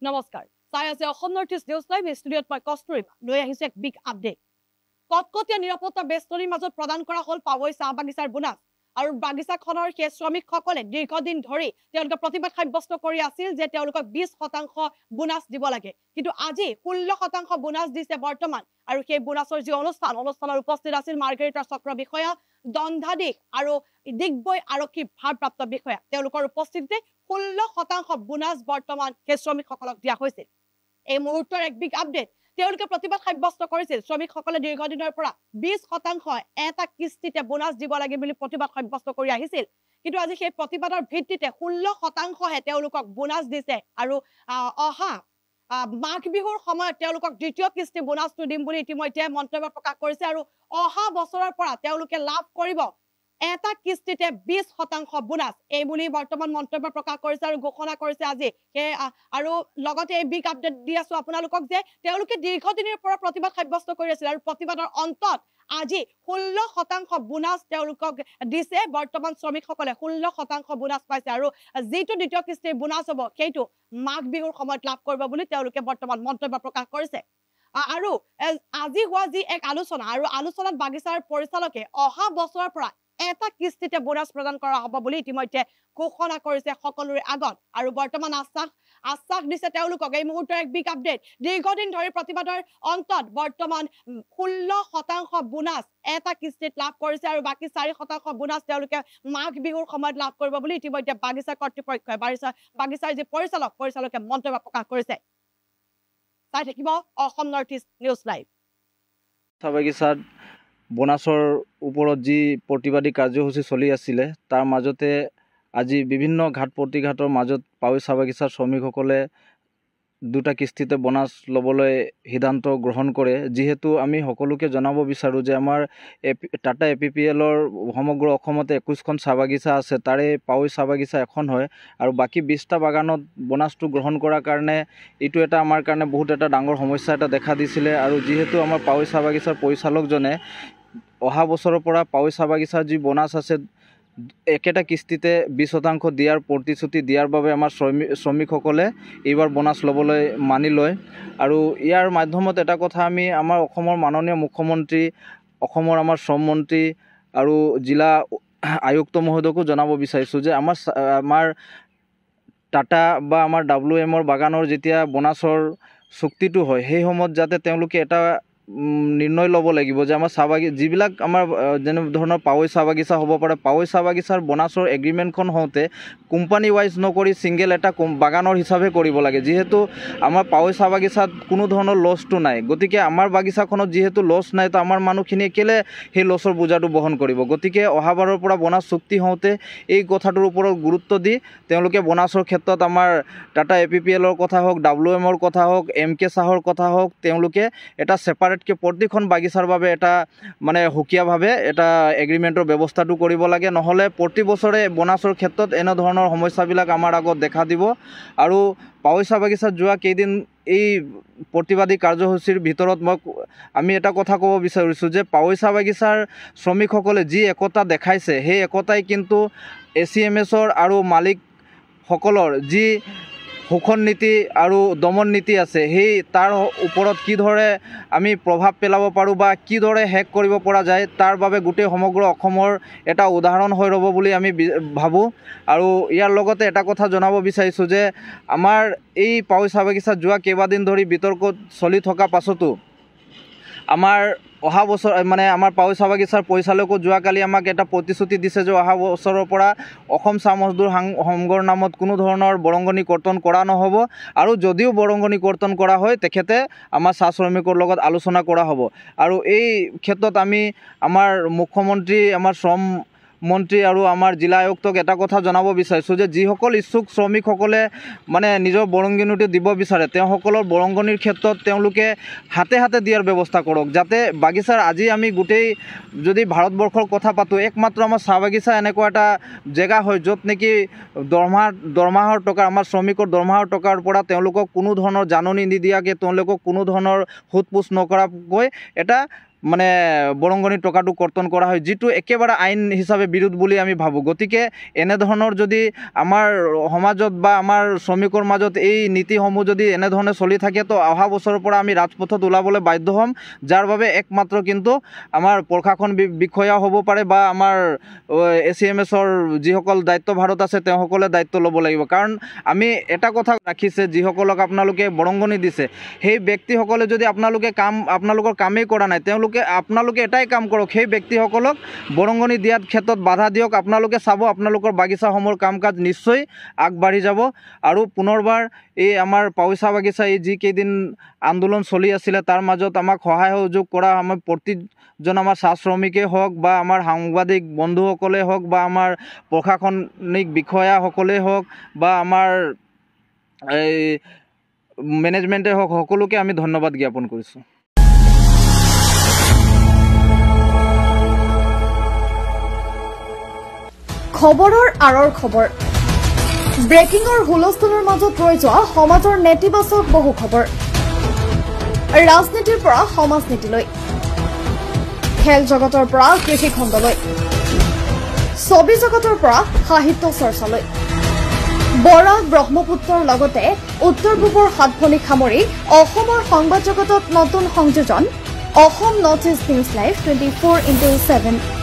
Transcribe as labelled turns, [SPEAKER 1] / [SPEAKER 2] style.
[SPEAKER 1] নমস্কাৰ চাই আছে Assam north east news live ষ্টুডিঅ'ত মই কস্তুৰিমা লৈ আহিছো এক বিগ আপডেট কটকটীয়া নিৰাপত্তা বেষ্টনীৰ মাজত প্ৰদান কৰা হ'ল পাৱৈ চাহ বাগিচাৰ বোনাছ আৰু বাগিচাখনৰ সেই শ্ৰমিকসকলে দীৰ্ঘদিন ধৰি তেওঁলোকে প্ৰতিবাদ সাব্যস্ত কৰি আছিল যে তেওঁলোকক 20% বোনাছ দিব লাগে কিন্তু আজি 16% বোনাছ দিছে বৰ্তমান আৰু সেই বোনাছৰ যি অনুষ্ঠানৰ উপস্থিত আছিল মাৰ্গাৰিটা চক্ৰ বিষয়া দণ্ডাধীশ আৰু দিগবৈ আৰক্ষী ভাৰপ্ৰাপ্ত বিষয়া তেওঁলোকৰ উপস্থিতিতে 16% বোনাছ বৰ্তমান সেই শ্ৰমিকসকলক দিয়া হৈছিল এই মুহূৰ্তৰ এক বিগ আপডেট তেওঁলোকে প্ৰতিবাদ সাব্যস্ত কৰিছিল শ্ৰমিকসকলে দীৰ্ঘদিনৰ পৰা 20% এটা কিস্তিতে বোনাছ দিব লাগে বুলি প্ৰতিবাদ সাব্যস্ত কৰি আহিছিল কিন্তু আজি সেই প্ৰতিবাদৰ ভিত্তিতে 16% হে তেওঁলোকক বোনাছ দিছে আৰু অহা মাঘ বিহুৰ সময়ত তেওঁলোকক দ্বিতীয় কিস্তি বোনাছটো দিম বুলি ইতিমধ্যে মন্তব্য প্ৰকাশ কৰিছে আৰু অহা বছৰৰ পৰা তেওঁলোকে লাভ কৰিব এটা কিস্তিতে 20% বোনাছ এই বুলি বৰ্তমান মন্তব্য প্ৰকাশ কৰিছে আৰু ঘোষণা কৰিছে আজি আৰু লগতে এই বিগ আপডেট দি আছো আপোনালোকক যে তেওঁলোকে দীৰ্ঘদিনৰ পৰা প্ৰতিবাদ সাব্যস্ত কৰি আছিল আৰু প্ৰতিবাদৰ অন্তত আজি 16% বোনাছ তেওঁলোকক দিছে বৰ্তমান শ্ৰমিকসকলে 16% বোনাছ পাইছে আৰু যিটো দ্বিতীয় কিস্তিৰ বোনাছ হ'ব সেইটো মাঘ বিহুৰ সময়ত লাভ কৰিব বুলি তেওঁলোকে বৰ্তমান মন্তব্য প্ৰকাশ কৰিছে আৰু আজি হোৱা যি এক আলোচনা আৰু আলোচনাত বাগিচাৰ পৰিচালকে অহা বছৰৰ পৰা এটা কিস্তিতে বোনাছ প্ৰদান কৰা হ'ব বুলি ইতিমধ্যে ঘোষণা কৰিছে সকলোৰে আগত আৰু বৰ্তমান আশ্বাস দিছে তেওঁলোকক এই মুহূৰ্তৰ এক বিগ আপডেট দীৰ্ঘদিন ধৰি প্ৰতিবাদৰ অন্তত বৰ্তমান 16% বোনাছ এটা কিস্তিত লাভ কৰিছে আৰু বাকি 4% বোনাছ তেওঁলোকে মাঘ বিহুৰ সময়ত লাভ কৰিব বুলি ইতিমধ্যে বাগিচা কৰ্তৃপক্ষই বাগিচাৰ যি পৰিচালকে মন্তব্য প্ৰকাশ কৰিছে চাই থাকিব Assam north east news live
[SPEAKER 2] বাগিচাত বোনাছৰ ওপৰত যি প্ৰতিবাদী কাৰ্যসূচী চলি আছিলে তাৰ মাজতে আজি বিভিন্ন ঘাট প্ৰতিঘাটৰ মাজত পাৱৈ চাহ বাগিচাৰ শ্ৰমিকসকলে দুটা কিস্তিতে বোনাছ ল'বলৈ সিদ্ধান্ত গ্ৰহণ কৰে যিহেতু আমি সকলোকে জনাব বিচাৰোঁ যে আমাৰ টাটা APPLৰ সমগ্ৰ অসমতে 21খন চাহ বাগিচা আছে তাৰে পাৱৈ চাহ বাগিচা এখন হয় আৰু বাকী 20টা বাগানত বোনাছটো গ্ৰহণ কৰাৰ কাৰণে এইটো এটা আমাৰ কাৰণে বহুত এটা ডাঙৰ সমস্যা এটা দেখা দিছিলে আৰু যিহেতু আমাৰ পাৱৈ চাহ বাগিচাৰ পৰিচালকজনে অহা বছৰৰ পৰা পাৱৈ চাহ বাগিচাৰ যি বোনাছ আছে একেটা কিস্তিতে 20% দিয়াৰ প্ৰতিশ্ৰুতি দিয়াৰ বাবে আমাৰ শ্ৰমিকসকলে এইবাৰ বোনাছ ল'বলৈ মানি লয় আৰু ইয়াৰ মাধ্যমত এটা কথা আমি আমাৰ অসমৰ মাননীয় মুখ্যমন্ত্ৰী অসমৰ আমাৰ শ্ৰম মন্ত্ৰী আৰু জিলা আয়ুক্ত মহোদয়কো জনাব বিচাৰিছোঁ যে আমাৰ টাটা বা আমাৰ WMৰ বাগানৰ যেতিয়া বোনাছৰ চুক্তিটো হয় সেই সময়ত যাতে তেওঁলোকে এটা নিৰ্ণয় ল'ব লাগিব যে আমাৰ চাহ বাগিচা যিবিলাক আমাৰ যেনে ধৰণৰ পাৱৈ চাহ বাগিচা হ'ব পাৰে পাৱৈ চাহ বাগিচাৰ বোনাছৰ এগ্ৰিমেণ্টখন হওঁতে কোম্পানী ৱাইজ নকৰি ছিংগেল এটা বাগানৰ হিচাপে কৰিব লাগে যিহেতু আমাৰ পাৱৈ চাহ বাগিচাত কোনো ধৰণৰ লছটো নাই গতিকে আমাৰ বাগিচাখনত যিহেতু লছ নাই তো আমাৰ মানুহখিনিয়ে কেলে সেই লছৰ বোজাটো বহন কৰিব গতিকে অহাবাৰৰ পৰা বোনাছ চুক্তি হওঁতে এই কথাটোৰ ওপৰত গুৰুত্ব দি তেওঁলোকে বোনাছৰ ক্ষেত্ৰত আমাৰ টাটা APPLৰ কথা হওক WMৰ কথা হওক MK চাহৰ কথা হওক তেওঁলোকে এটা ছেপাৰেটকৈ প্ৰতিখন বাগিচাৰ বাবে এটা মানে সুকীয়াভাৱে এটা এগ্ৰিমেণ্টৰ ব্যৱস্থাটো কৰিব লাগে নহ'লে প্ৰতি বছৰে বোনাছৰ ক্ষেত্ৰত এনেধৰণৰ সমস্যাবিলাক আমাৰ আগত দেখা দিব আৰু পাৱৈ চাহ বাগিচাত যোৱা কেইদিন এই প্ৰতিবাদী কাৰ্যসূচীৰ ভিতৰত আমি এটা কথা ক'ব বিচাৰিছোঁ যে পাৱৈ চাহ বাগিচাৰ শ্ৰমিকসকলে যি একতা দেখাইছে সেই একতাই কিন্তু ACMSৰ আৰু মালিকসকলৰ যি শোষণ নীতি আৰু দমন নীতি আছে সেই তাৰ ওপৰত কিদৰে আমি প্ৰভাৱ পেলাব পাৰোঁ বা কিদৰে হেক কৰিব পৰা যায় তাৰ বাবে গোটেই সমগ্ৰ অসমৰ এটা উদাহৰণ হৈ ৰ'ব বুলি আমি ভাবোঁ আৰু ইয়াৰ লগতে এটা কথা জনাব বিচাৰিছোঁ যে আমাৰ এই পাৱৈ চাহ বাগিচাত যোৱা কেইবাদিন ধৰি বিতৰ্কত চলি থকা পাছতো আমাৰ অহা বছৰ মানে আমাৰ পাৱৈ চাহ বাগিচাৰ পৰিচালকো যোৱাকালি আমাক এটা প্ৰতিশ্ৰুতি দিছে যে অহা বছৰৰ পৰা অসম চাহ মজদুৰ সংঘৰ নামত কোনো ধৰণৰ বৰংগনি কৰ্তন কৰা নহ'ব আৰু যদিও বৰংগনি কৰ্তন কৰা হয় তেখেতে আমাৰ চাহ শ্ৰমিকৰ লগত আলোচনা কৰা হ'ব আৰু এই ক্ষেত্ৰত আমি আমাৰ মুখ্যমন্ত্ৰী আমাৰ শ্ৰম মন্ত্ৰী আৰু আমাৰ জিলা আয়ুক্তক এটা কথা জনাব বিচাৰিছোঁ যে যিসকল ইচ্ছুক শ্ৰমিকসকলে মানে নিজৰ বৰংগনিটো দিব বিচাৰে তেওঁসকলৰ বৰংগনিৰ ক্ষেত্ৰত তেওঁলোকে হাতে দিয়াৰ ব্যৱস্থা কৰক যাতে বাগিচাৰ আজি আমি গোটেই যদি ভাৰতবৰ্ষৰ কথা পাতোঁ একমাত্ৰ আমাৰ চাহ বাগিচা এনেকুৱা এটা জেগা হয় য'ত নেকি দৰমহাৰ টকা আমাৰ শ্ৰমিকৰ দৰমহাৰ টকাৰ পৰা তেওঁলোকক কোনো ধৰণৰ জাননী নিদিয়াকৈ তেওঁলোকক কোনো ধৰণৰ সোধ পোছ নকৰাকৈ এটা মানে বৰংগণি টকাটো কৰ্তন কৰা হয়, যিটো একেবাৰে আইন হিচাপে বিৰোধ বুলি আমি ভাবোঁ। গতিকে এনেধৰণৰ যদি আমাৰ সমাজত বা আমাৰ শ্ৰমিকৰ মাজত এই নীতিসমূহ যদি এনেধৰণে চলি থাকে, তো অহা বছৰৰ পৰা আমি ৰাজপথত ওলাবলৈ বাধ্য হ'ম, যাৰ বাবে একমাত্ৰ কিন্তু আমাৰ প্ৰশাসন বিষয়া হ'ব পাৰে বা আমাৰ ACMSৰ যিসকল দায়িত্বভাৰত আছে তেওঁসকলে দায়িত্ব ল'ব লাগিব। কাৰণ আমি এটা কথা ৰাখিছে, যিসকলক আপোনালোকে বৰংগণি দিছে সেই ব্যক্তিসকলে যদি আপোনালোকৰ কামেই কৰা নাই, আপোনালোকে এটাই কাম কৰক, সেই ব্যক্তিসকলক বৰংগণি দিয়াৰ ক্ষেত্ৰত বাধা দিয়ক। আপোনালোকে চাব আপোনালোকৰ বাগিচাসমূহৰ কাম কাজ নিশ্চয় আগবাঢ়ি যাব। আৰু পুনৰবাৰ এই আমাৰ পাৱৈ চাহ বাগিচা এই যিকেইদিন আন্দোলন চলি আছিলে তাৰ মাজত আমাক সহায় সহযোগ কৰা আমাৰ প্ৰতিজন আমাৰ চাহ শ্ৰমিকেই হওক বা আমাৰ সাংবাদিক বন্ধুসকলেই হওক বা আমাৰ প্ৰশাসনিক বিষয়াসকলেই হওক বা আমাৰ এই মেনেজমেণ্টে হওক, সকলোকে আমি ধন্যবাদ জ্ঞাপন কৰিছোঁ।
[SPEAKER 3] খবৰৰ আঁৰৰ খবৰ, ব্ৰেকিঙৰ হুলস্থুলৰ মাজত ৰৈ যোৱা সমাজৰ নেতিবাচক বহু খবৰ, ৰাজনীতিৰ পৰা সমাজনীতিলৈ, খেল জগতৰ পৰা কৃষি খণ্ডলৈ, ছবি জগতৰ পৰা সাহিত্য চৰ্চালৈ, বৰাক ব্ৰহ্মপুত্ৰৰ লগতে উত্তৰ পূবৰ সাতভনীক সামৰি অসমৰ সংবাদ জগতত নতুন সংযোজন Assam north east news live 24/7।